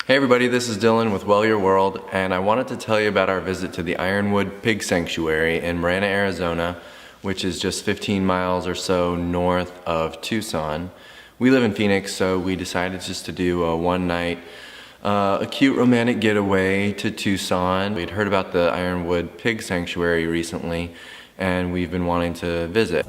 Hey everybody, this is Dylan with Well Your World, and I wanted to tell you about our visit to the Ironwood Pig Sanctuary in Marana, Arizona, which is just 15 miles or so north of Tucson. We live in Phoenix, so we decided just to do a one-night, a cute romantic getaway to Tucson. We'd heard about the Ironwood Pig Sanctuary recently, and we've been wanting to visit.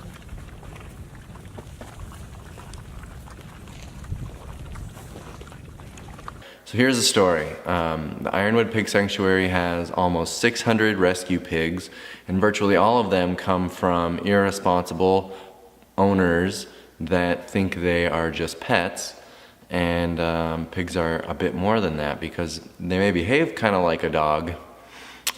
So here's the story. The Ironwood Pig Sanctuary has almost 600 rescue pigs, and virtually all of them come from irresponsible owners that think they are just pets. And pigs are a bit more than that because they may behave kind of like a dog,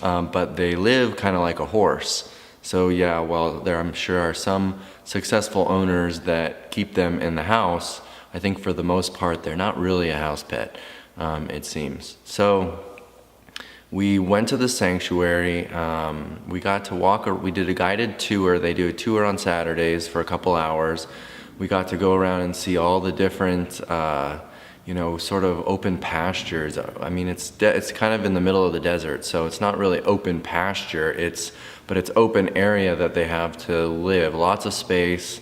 but they live kind of like a horse. So yeah, while there I'm sure are some successful owners that keep them in the house, I think for the most part they're not really a house pet. It seems. So we went to the sanctuary. We got to walk, we did a guided tour. They do a tour on Saturdays for a couple hours. We got to go around and see all the different, sort of open pastures. I mean, it's kind of in the middle of the desert, so it's not really open pasture. But it's open area that they have to live. Lots of space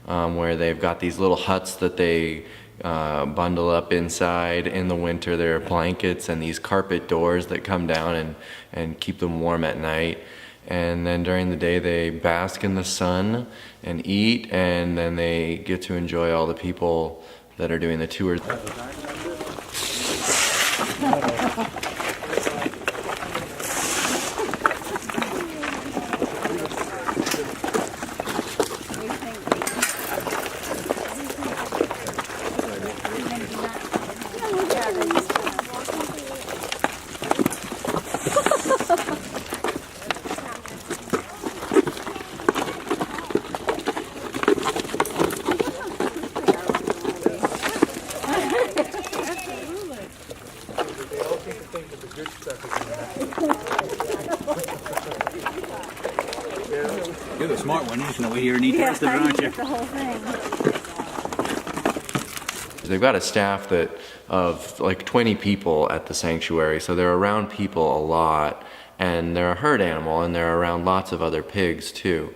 where they've got these little huts that they bundle up inside. In the winter there are blankets and these carpet doors that come down and keep them warm at night, and then during the day they bask in the sun and eat, and then they get to enjoy all the people that are doing the tours. You're the smart one. You just know we're here and eat toasted, aren't you? The whole thing. They've got a staff of like 20 people at the sanctuary, so they're around people a lot, and they're a herd animal, and they're around lots of other pigs too.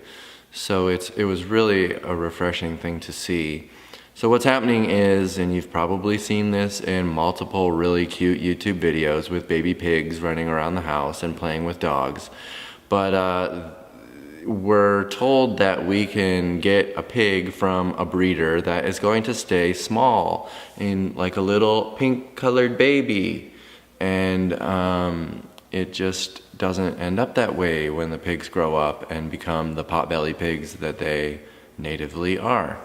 So it was really a refreshing thing to see. So what's happening is, and you've probably seen this in multiple really cute YouTube videos with baby pigs running around the house and playing with dogs, but we're told that we can get a pig from a breeder that is going to stay small in like a little pink colored baby, and it just doesn't end up that way when the pigs grow up and become the potbelly pigs that they natively are.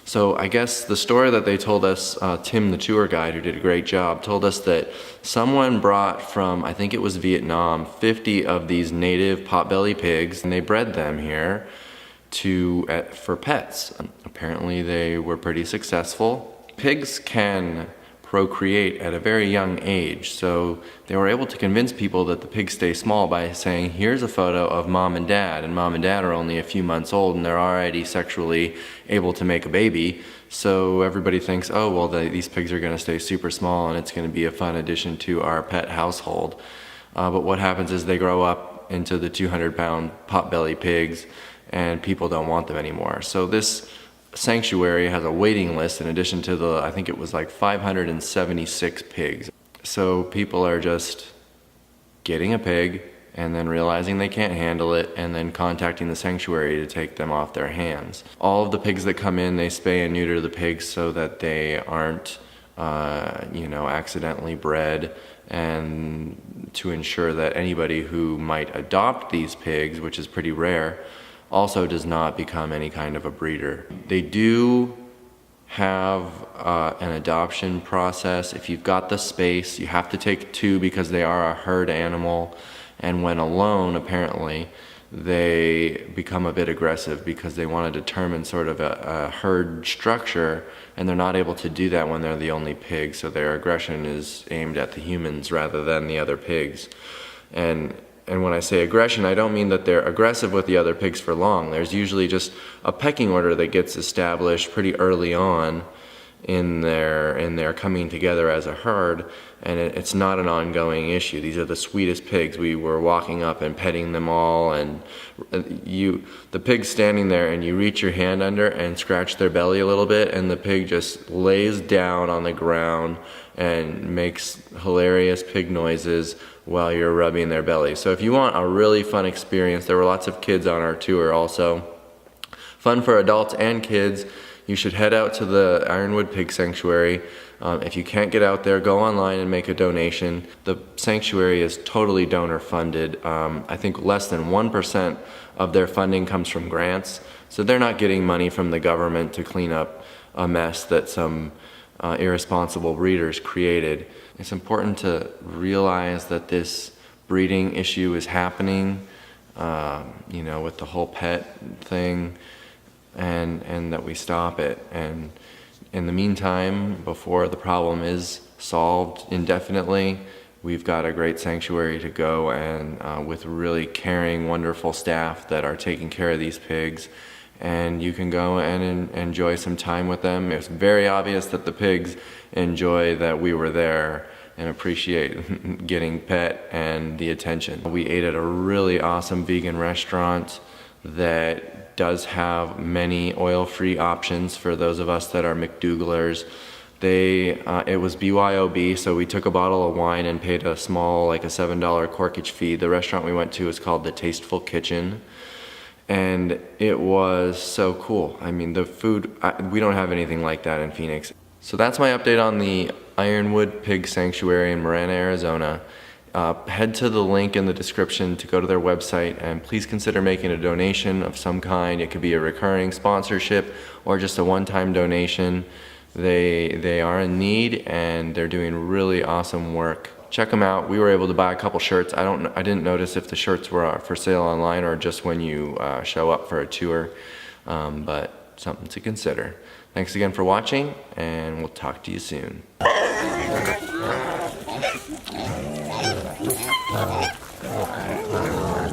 So I guess the story that they told us, Tim the tour guide, who did a great job, told us that someone brought from, I think it was Vietnam, 50 of these native potbelly pigs, and they bred them here for pets. Apparently they were pretty successful. Pigs can procreate at a very young age, so they were able to convince people that the pigs stay small by saying, here's a photo of mom and dad, and mom and dad are only a few months old and they're already sexually able to make a baby. So everybody thinks, oh well, these pigs are going to stay super small and it's going to be a fun addition to our pet household. But what happens is they grow up into the 200-pound potbelly pigs and people don't want them anymore. So this sanctuary has a waiting list in addition to I think it was like 576 pigs. So people are just getting a pig and then realizing they can't handle it and then contacting the sanctuary to take them off their hands. All of the pigs that come in, they spay and neuter the pigs so that they aren't accidentally bred, and to ensure that anybody who might adopt these pigs, which is pretty rare, also does not become any kind of a breeder. They do have an adoption process. If you've got the space, you have to take two because they are a herd animal, and when alone, apparently, they become a bit aggressive because they want to determine sort of a herd structure, and they're not able to do that when they're the only pig, so their aggression is aimed at the humans rather than the other pigs. And when I say aggression, I don't mean that they're aggressive with the other pigs for long. There's usually just a pecking order that gets established pretty early on, in their coming together as a herd, and it's not an ongoing issue. These are the sweetest pigs. We were walking up and petting them all, and the pig's standing there, and you reach your hand under and scratch their belly a little bit, and the pig just lays down on the ground and makes hilarious pig noises while you're rubbing their belly. So if you want a really fun experience, there were lots of kids on our tour also. Fun for adults and kids. You should head out to the Ironwood Pig Sanctuary. If you can't get out there, go online and make a donation. The sanctuary is totally donor funded. I think less than 1% of their funding comes from grants, so they're not getting money from the government to clean up a mess that some irresponsible breeders created. It's important to realize that this breeding issue is happening, with the whole pet thing, and that we stop it. And in the meantime, before the problem is solved indefinitely, we've got a great sanctuary to go, and with really caring, wonderful staff that are taking care of these pigs. And you can go and enjoy some time with them. It's very obvious that the pigs enjoy that we were there and appreciate getting pet and the attention. We ate at a really awesome vegan restaurant that does have many oil-free options for those of us that are McDougalers. It was BYOB, so we took a bottle of wine and paid a small, like a $7 corkage fee. The restaurant we went to is called The Tasteful Kitchen, and it was so cool. I mean, the food, we don't have anything like that in Phoenix. So that's my update on the Ironwood Pig Sanctuary in Marana, Arizona. Head to the link in the description to go to their website, and please consider making a donation of some kind. It could be a recurring sponsorship or just a one-time donation. They are in need, and they're doing really awesome work. Check them out. We were able to buy a couple shirts. I didn't notice if the shirts were for sale online or just when you show up for a tour, but something to consider. Thanks again for watching, and we'll talk to you soon.